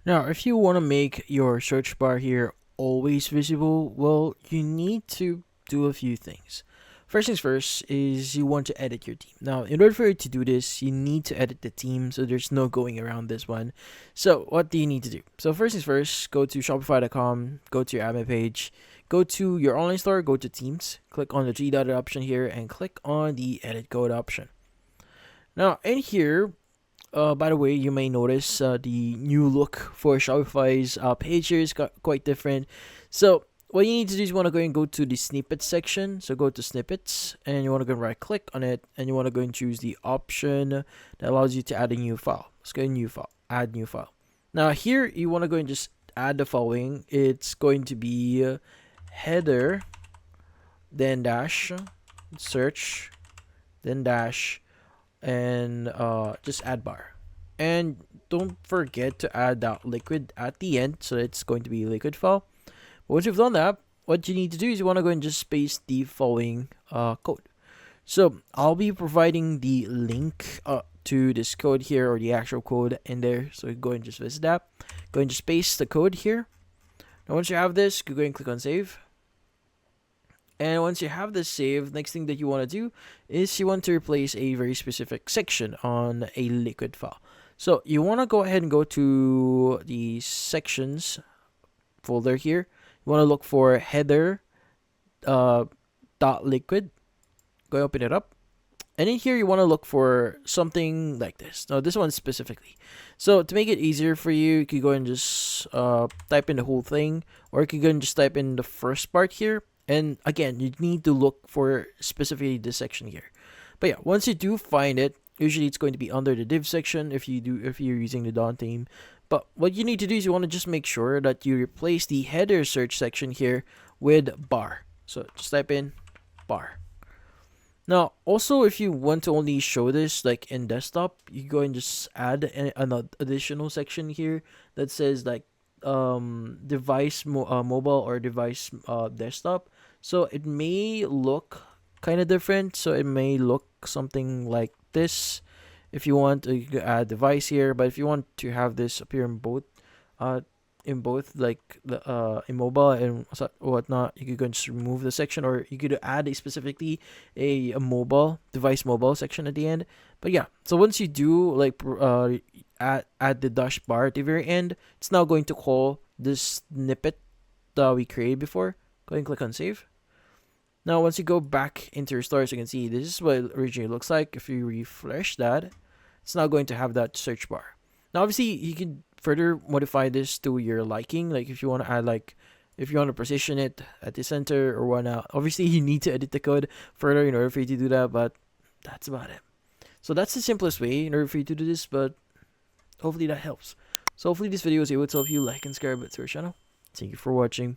Now, if you want to make your search bar here always visible, well, you need to do a few things. First things first is you want to edit your team. Now, in order for you to do this, you need to edit the team, so there's no going around this one. So, what do you need to do? So, first things first, go to shopify.com, go to your admin page, go to your online store, go to teams, click on the three dotted option here, and click on the edit code option. Now, in here, by the way, you may notice the new look for Shopify's page here is quite different. So what you need to do is you want to go and go to the snippets section. So go to snippets and you want to go and right click on it and you want to go and choose the option that allows you to add a new file. Let's go new file, add new file. Now here you want to go and just add the following. It's going to be header, then dash, search, then dash, and just add bar. And don't forget to add that liquid at the end, so it's going to be liquid file. But once you've done that, what you need to do is you want to go and just paste the following code. So I'll be providing the link to this code here, or the actual code in there. So go and just visit that. Go and just paste the code here. Now once you have this, go and click on save. And once you have this saved, next thing that you want to do is you want to replace a very specific section on a liquid file. So you want to go ahead and go to the sections folder here. You want to look for header dot liquid. Go open it up. And in here, you want to look for something like this. Now, this one specifically. So to make it easier for you, you could go and just type in the whole thing. Or you could go and just type in the first part here. And again, you need to look for specifically this section here. But yeah, once you do find it, usually it's going to be under the div section if you're using the Dawn theme. But what you need to do is you want to just make sure that you replace the header search section here with bar. So just type in bar. Now, also, if you want to only show this like in desktop, you go and just add an additional section here that says like device mobile or device desktop. So it may look kind of different. So it may look something like this. If you want, you can add device here. But if you want to have this appear in both like the in mobile and whatnot, you could go and just remove the section, or you could add specifically a mobile device mobile section at the end. But yeah, so once you do like add the dash bar at the very end, it's now going to call this snippet that we created before. Go ahead and click on save. Now once you go back into your store, so you can see this is what it originally looks like. If you refresh that, it's now going to have that search bar. Now obviously you can further modify this to your liking. Like if you want to add if you want to position it at the center or whatnot. Obviously you need to edit the code further in order for you to do that, but that's about it. So that's the simplest way in order for you to do this, but hopefully that helps. So hopefully this video was able to help you. Like and subscribe to our channel. Thank you for watching.